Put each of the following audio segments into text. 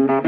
G'day,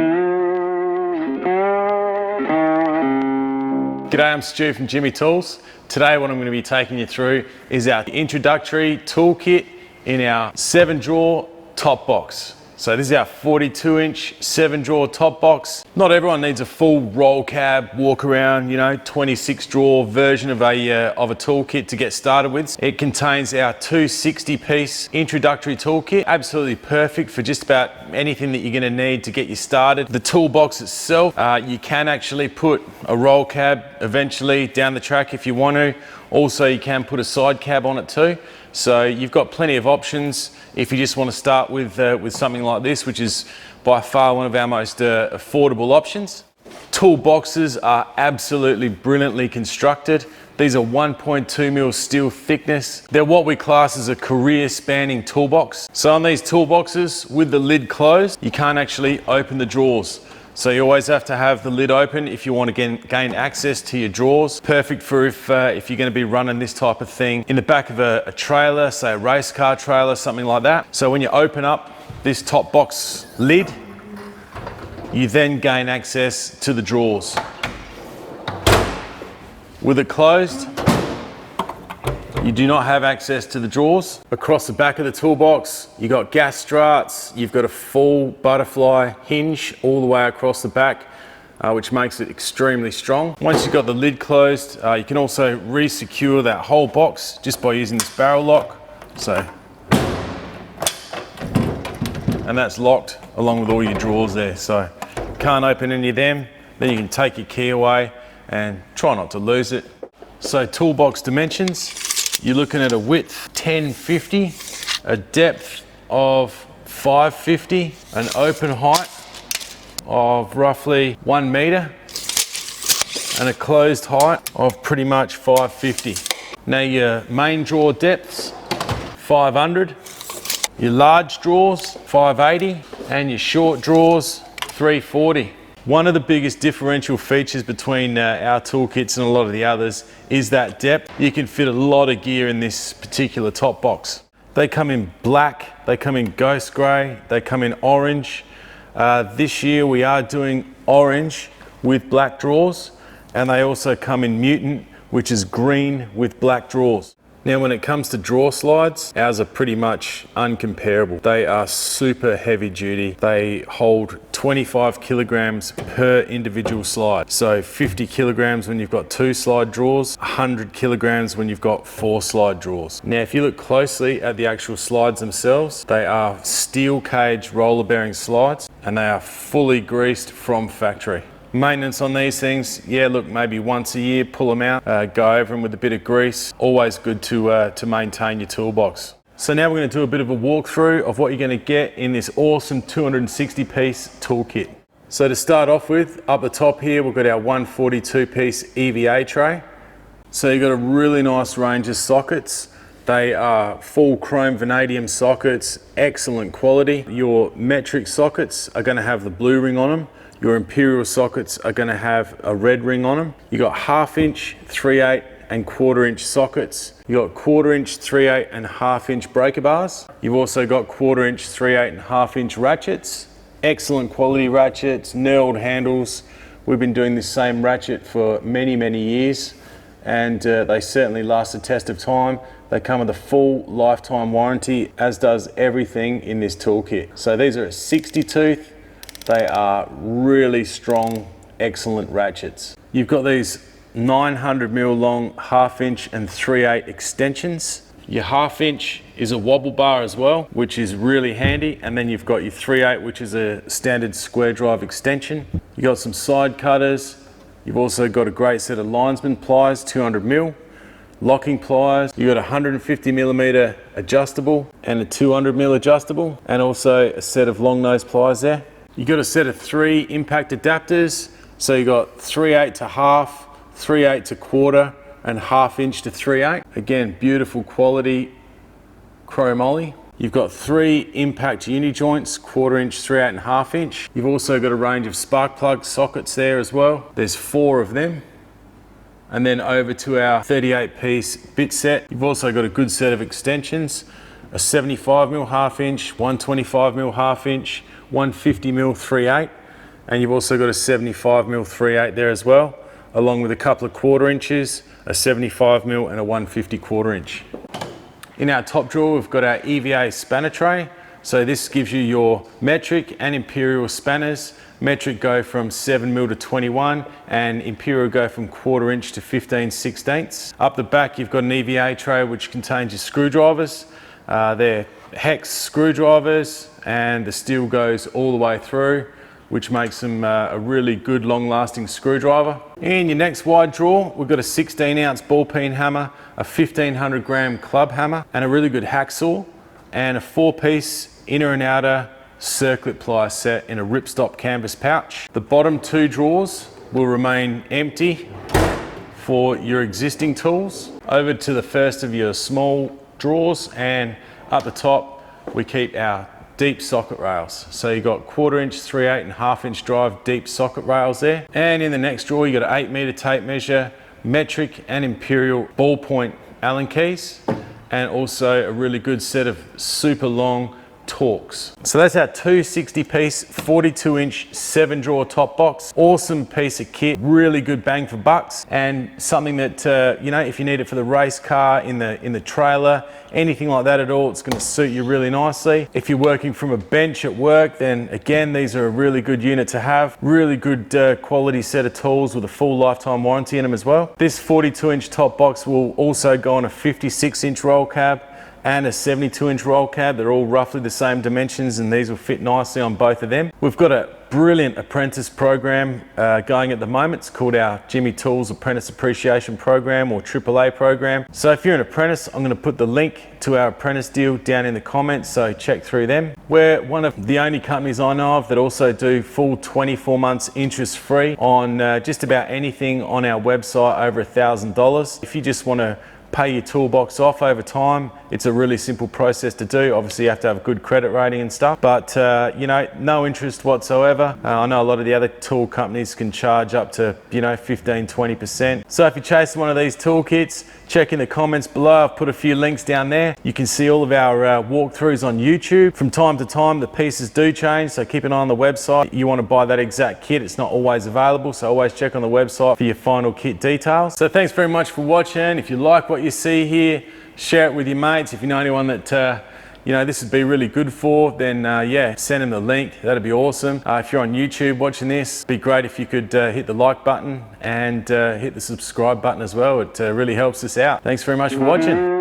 I'm Stu from Jimmy Tools. Today what I'm going to be taking you through is our introductory toolkit in our 7-drawer top box. So this is our 42-inch 7-drawer top box. Not everyone needs a full roll cab, walk around, 26-drawer version of a toolkit to get started with. It contains our 260-piece introductory toolkit, absolutely perfect for just about anything that you're going to need to get you started. The toolbox itself, you can actually put a roll cab eventually down the track if you want to. Also, you can put a side cab on it too. So you've got plenty of options if you just want to start with something like this, which is by far one of our most affordable options. Toolboxes are absolutely brilliantly constructed. These are 1.2mm steel thickness. They're what we class as a career spanning toolbox. So on these toolboxes, with the lid closed, you can't actually open the drawers. So you always have to have the lid open if you want to gain access to your drawers. Perfect for if you're going to be running this type of thing in the back of a trailer, say a race car trailer, something like that. So when you open up this top box lid, you then gain access to the drawers. With it closed, you do not have access to the drawers. Across the back of the toolbox, you've got gas struts, you've got a full butterfly hinge all the way across the back, which makes it extremely strong. Once you've got the lid closed, you can also re-secure that whole box just by using this barrel lock. And that's locked along with all your drawers there. So can't open any of them, then you can take your key away and try not to lose it. So toolbox dimensions. You're looking at a width 1050, a depth of 550, an open height of roughly 1 meter, and a closed height of pretty much 550. Now your main drawer depths, 500, your large drawers, 580, and your short drawers, 340. One of the biggest differential features between our toolkits and a lot of the others is that depth. You can fit a lot of gear in this particular top box. They come in black, they come in ghost grey, they come in orange. This year we are doing orange with black drawers, and they also come in mutant, which is green with black drawers. Now when it comes to drawer slides, ours are pretty much uncomparable. They are super heavy duty. They hold 25 kilograms per individual slide. So 50 kilograms when you've got 2 slide drawers, 100 kilograms when you've got 4 slide drawers. Now if you look closely at the actual slides themselves, they are steel cage roller bearing slides, and they are fully greased from factory. Maintenance on these things, yeah, look, maybe once a year, pull them out, go over them with a bit of grease. Always good to maintain your toolbox. So now we're going to do a bit of a walkthrough of what you're going to get in this awesome 260-piece toolkit. So to start off with, up the top here, we've got our 142-piece EVA tray. So you've got a really nice range of sockets. They are full chrome vanadium sockets, excellent quality. Your metric sockets are going to have the blue ring on them. Your imperial sockets are going to have a red ring on them. You got 1/2 inch, 3/8 and 1/4 inch sockets. You got 1/4 inch, 3/8 and 1/2 inch breaker bars. You've also got 1/4 inch, 3/8 and 1/2 inch ratchets. Excellent quality ratchets, knurled handles. We've been doing this same ratchet for many, many years, and they certainly last the test of time. They come with a full lifetime warranty, as does everything in this toolkit. So these are a 60 tooth. They are really strong, excellent ratchets. You've got these 900mm long 1/2 inch and 3/8 extensions. Your 1/2 inch is a wobble bar as well, which is really handy. And then you've got your 3/8, which is a standard square drive extension. You've got some side cutters. You've also got a great set of linesman pliers, 200mm. Locking pliers. You've got a 150mm adjustable and a 200mm adjustable, and also a set of long nose pliers there. You got a set of 3 impact adapters. So you got 3/8 to 1/2, 3/8 to 1/4, and 1/2 inch to 3/8. Again, beautiful quality chromoly. You've got 3 impact uni joints, 1/4 inch, 3/8 and 1/2 inch. You've also got a range of spark plug sockets there as well. There's 4 of them. And then over to our 38-piece bit set. You've also got a good set of extensions, a 75mm 1/2 inch, 125mm 1/2 inch, 150mm 3/8, and you've also got a 75mm 3/8 there as well, along with a couple of 1/4 inches, a 75mm and a 150 1/4 inch. In our top drawer, we've got our EVA spanner tray. So this gives you your metric and imperial spanners. Metric go from 7mm to 21, and imperial go from 1/4 inch to 15/16. Up the back, you've got an EVA tray which contains your screwdrivers. They're hex screwdrivers, and the steel goes all the way through, which makes them a really good long-lasting screwdriver. In your next wide drawer, we've got a 16-ounce ball peen hammer, a 1500 gram club hammer, and a really good hacksaw, and a 4-piece inner and outer circlip plier set in a ripstop canvas pouch. The bottom 2 drawers will remain empty for your existing tools. Over to the first of your small drawers, and up the top we keep our deep socket rails. So you've got 1/4 inch, 3/8 and 1/2 inch drive deep socket rails there. And in the next drawer you got an 8mm tape measure, metric and imperial ballpoint Allen keys, and also a really good set of super long Torx. So that's our 260-piece 42-inch 7-drawer top box. Awesome piece of kit, really good bang for bucks, and something that you know, if you need it for the race car, in the trailer, anything like that at all, it's going to suit you really nicely. If you're working from a bench at work, then again, these are a really good unit to have. Really good quality set of tools with a full lifetime warranty in them as well. This 42-inch top box will also go on a 56-inch roll cab and a 72-inch roll cab. They're all roughly the same dimensions, and these will fit nicely on both of them. We've got a brilliant apprentice program going at the moment. It's called our Jimmy Tools Apprentice Appreciation Program, or AAA program. So if you're an apprentice, I'm going to put the link to our apprentice deal down in the comments, so check through them. We're one of the only companies I know of that also do full 24 months interest free on just about anything on our website over $1,000. If you just want to pay your toolbox off over time, it's a really simple process to do. Obviously you have to have a good credit rating and stuff, but you know, no interest whatsoever. I know a lot of the other tool companies can charge up to, you know, 15-20%. So if you're chasing one of these toolkits, check in the comments below. I've put a few links down there. You can see all of our walkthroughs on YouTube. From time to time the pieces do change, so keep an eye on the website. You want to buy that exact kit, it's not always available, so always check on the website for your final kit details. So thanks very much for watching. If you like what you see here, share it with your mates. If you know anyone that you know this would be really good for, then yeah, send them the link. That'd be awesome. If you're on YouTube watching this, it'd be great if you could hit the like button and hit the subscribe button as well. It really helps us out. Thanks very much for watching.